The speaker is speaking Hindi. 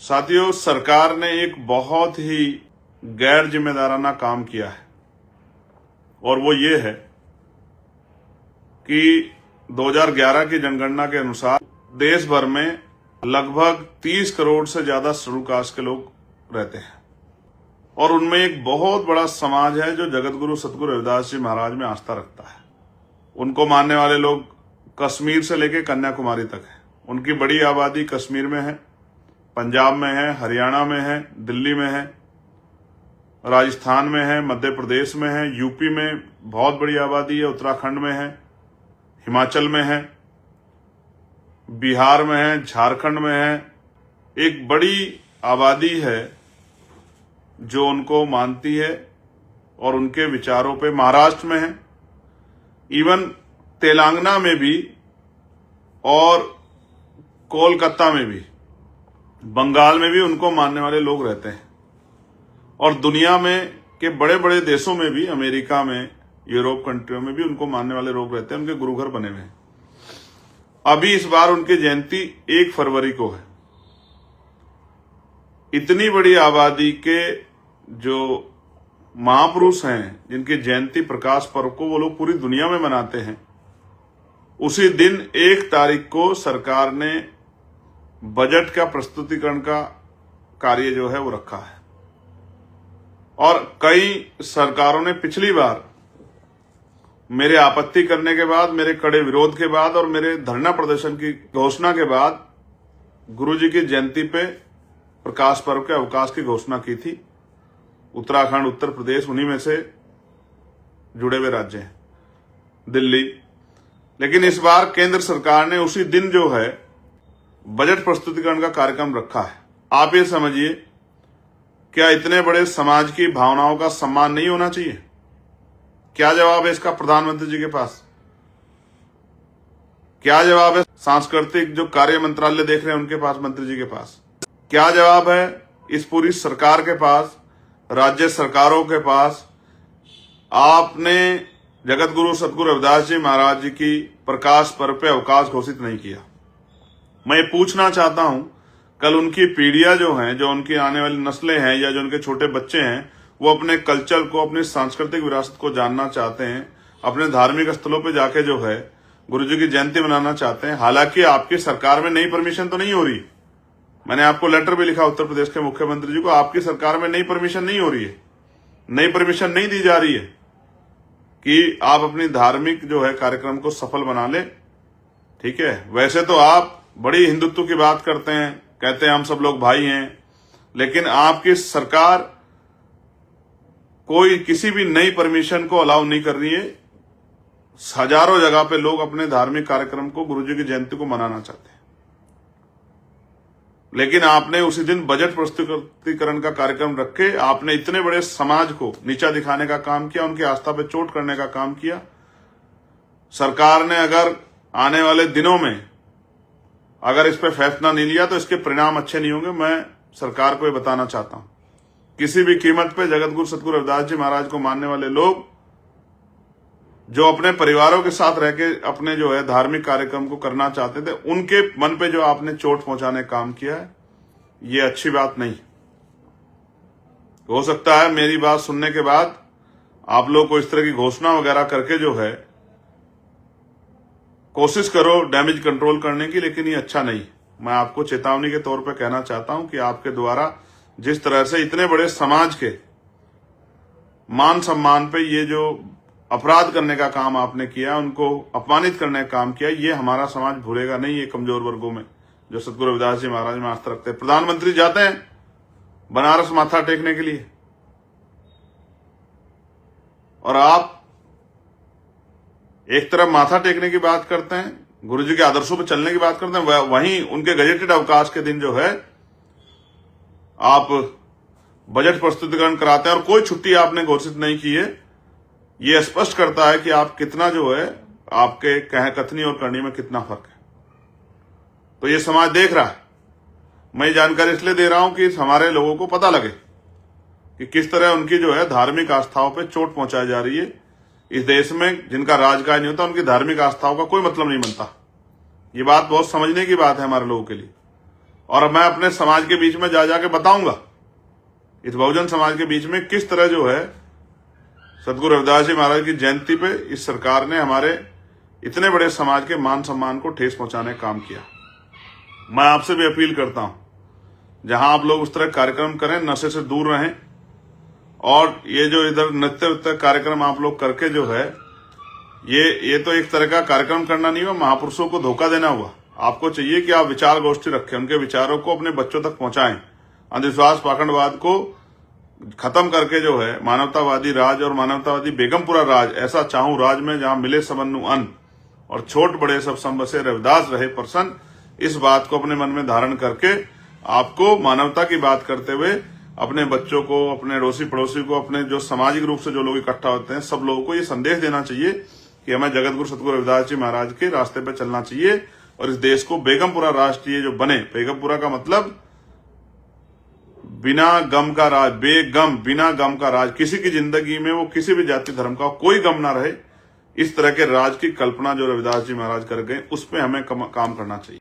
साथियों, सरकार ने एक बहुत ही गैर जिम्मेदाराना काम किया है और वो ये है कि 2011 की जनगणना के अनुसार देश भर में लगभग 30 करोड़ से ज्यादा शेड्यूल कास्ट के लोग रहते हैं और उनमें एक बहुत बड़ा समाज है जो जगत गुरु सतगुरु रविदास जी महाराज में आस्था रखता है। उनको मानने वाले लोग कश्मीर से लेकर कन्याकुमारी तक है। उनकी बड़ी आबादी कश्मीर में है, पंजाब में है, हरियाणा में है, दिल्ली में है, राजस्थान में है, मध्य प्रदेश में है, यूपी में बहुत बड़ी आबादी है, उत्तराखंड में है, हिमाचल में है, बिहार में है, झारखंड में है। एक बड़ी आबादी है जो उनको मानती है और उनके विचारों पे। महाराष्ट्र में है, इवन तेलंगाना में भी और कोलकाता में भी, बंगाल में भी उनको मानने वाले लोग रहते हैं और दुनिया में के बड़े बड़े देशों में भी, अमेरिका में, यूरोप कंट्रियों में भी उनको मानने वाले लोग रहते हैं। उनके गुरुघर बने हुए हैं। अभी इस बार उनकी जयंती 1 फरवरी को है। इतनी बड़ी आबादी के जो महापुरुष हैं जिनकी जयंती प्रकाश पर्व को वो लोग पूरी दुनिया में मनाते हैं, उसी दिन 1 तारीख को सरकार ने बजट का प्रस्तुतिकरण का कार्य जो है वो रखा है। और कई सरकारों ने पिछली बार मेरे आपत्ति करने के बाद, मेरे कड़े विरोध के बाद और मेरे धरना प्रदर्शन की घोषणा के बाद गुरुजी की जयंती पे प्रकाश पर्व के अवकाश की घोषणा की थी। उत्तराखंड, उत्तर प्रदेश उन्हीं में से जुड़े हुए राज्य हैं, दिल्ली। लेकिन इस बार केंद्र सरकार ने उसी दिन जो है बजट प्रस्तुतिकरण का कार्यक्रम रखा है। आप ये समझिए, क्या इतने बड़े समाज की भावनाओं का सम्मान नहीं होना चाहिए? क्या जवाब है इसका प्रधानमंत्री जी के पास? क्या जवाब है सांस्कृतिक जो कार्य मंत्रालय देख रहे हैं उनके पास, मंत्री जी के पास? क्या जवाब है इस पूरी सरकार के पास, राज्य सरकारों के पास? आपने जगत गुरु सतगुरु रविदास जी महाराज जी की प्रकाश पर्व पे अवकाश घोषित नहीं किया। मैं ये पूछना चाहता हूं, कल उनकी पीढ़ियां जो हैं, जो उनकी आने वाली नस्लें हैं या जो उनके छोटे बच्चे हैं, वो अपने कल्चर को, अपनी सांस्कृतिक विरासत को जानना चाहते हैं, अपने धार्मिक स्थलों पे जाके जो है गुरुजी की जयंती मनाना चाहते हैं। हालांकि आपकी सरकार में नई परमिशन तो नहीं हो रही। मैंने आपको लेटर भी लिखा उत्तर प्रदेश के मुख्यमंत्री जी को, आपकी सरकार में नई परमिशन नहीं हो रही है, नई परमिशन नहीं दी जा रही है कि आप अपनी धार्मिक जो है कार्यक्रम को सफल बना ले। ठीक है, वैसे तो आप बड़ी हिंदुत्व की बात करते हैं, कहते हैं हम सब लोग भाई हैं, लेकिन आपकी सरकार कोई किसी भी नई परमिशन को अलाउ नहीं कर रही है। हजारों जगह पे लोग अपने धार्मिक कार्यक्रम को, गुरुजी की जयंती को मनाना चाहते हैं, लेकिन आपने उसी दिन बजट प्रस्तुतिकरण का कार्यक्रम रख के आपने इतने बड़े समाज को नीचा दिखाने का काम किया, उनकी आस्था पे चोट करने का काम किया। सरकार ने अगर आने वाले दिनों में अगर इस पे फैसला नहीं लिया तो इसके परिणाम अच्छे नहीं होंगे। मैं सरकार को ये बताना चाहता हूं, किसी भी कीमत पे जगत गुरु सतगुरु रविदास जी महाराज को मानने वाले लोग जो अपने परिवारों के साथ रह के अपने जो है धार्मिक कार्यक्रम को करना चाहते थे, उनके मन पे जो आपने चोट पहुंचाने का काम किया है, ये अच्छी बात नहीं। हो सकता है मेरी बात सुनने के बाद आप लोग को इस तरह की घोषणा वगैरह करके जो है कोशिश करो डैमेज कंट्रोल करने की, लेकिन ये अच्छा नहीं। मैं आपको चेतावनी के तौर पे कहना चाहता हूं कि आपके द्वारा जिस तरह से इतने बड़े समाज के मान सम्मान पे ये जो अपराध करने का काम आपने किया, उनको अपमानित करने का काम किया, ये हमारा समाज भूलेगा नहीं। ये कमजोर वर्गों में जो सतगुरु रविदास जी महाराज में आस्था रखते हैं। प्रधानमंत्री जाते हैं बनारस माथा टेकने के लिए और आप एक तरफ माथा टेकने की बात करते हैं, गुरुजी के आदर्शों पर चलने की बात करते हैं, वहीं उनके गजेटेड अवकाश के दिन जो है आप बजट प्रस्तुतिकरण कराते हैं और कोई छुट्टी आपने घोषित नहीं की है। यह स्पष्ट करता है कि आप कितना जो है, आपके कथनी और करनी में कितना फर्क है। तो ये समाज देख रहा है। मैं ये जानकारी इसलिए दे रहा हूं कि हमारे लोगों को पता लगे कि किस तरह उनकी जो है धार्मिक आस्थाओं पे चोट पहुंचाई जा रही है। इस देश में जिनका राजकाज नहीं होता, उनकी धार्मिक आस्थाओं का कोई मतलब नहीं बनता। ये बात बहुत समझने की बात है हमारे लोगों के लिए। और मैं अपने समाज के बीच में जा जाके बताऊंगा इस बहुजन समाज के बीच में किस तरह जो है सदगुरु रविदास जी महाराज की जयंती पे इस सरकार ने हमारे इतने बड़े समाज के मान सम्मान को ठेस पहुंचाने का काम किया। मैं आपसे भी अपील करता हूं, जहां आप लोग उस तरह कार्यक्रम करें, नशे से दूर रहें। और ये जो इधर नृत्य कार्यक्रम आप लोग करके जो है ये तो एक तरह का कार्यक्रम करना नहीं हुआ, महापुरुषों को धोखा देना हुआ। आपको चाहिए कि आप विचार गोष्ठी रखें, उनके विचारों को अपने बच्चों तक पहुंचाएं, अंधविश्वास पाखंडवाद को खत्म करके जो है मानवतावादी राज और मानवतावादी बेगमपुरा राज, ऐसा चाहूं राज में जहां मिले सबन्नु अन्न और छोट बड़े सब संबसे रविदास रहे प्रसन्न, इस बात को अपने मन में धारण करके आपको मानवता की बात करते हुए अपने बच्चों को, अपने अड़ोसी पड़ोसी को, अपने जो सामाजिक रूप से जो लोग इकट्ठा होते हैं, सब लोगों को ये संदेश देना चाहिए कि हमें जगत गुरु सतगुरु रविदास जी महाराज के रास्ते पे चलना चाहिए और इस देश को बेगमपुरा राष्ट्रीय जो बने, बेगमपुरा का मतलब बिना गम का राज, बेगम, बिना गम का राज, किसी की जिंदगी में वो किसी भी जाति धर्म का कोई गम ना रहे, इस तरह के राज की कल्पना जो रविदास जी महाराज कर गए, उस पर हमें काम करना चाहिए।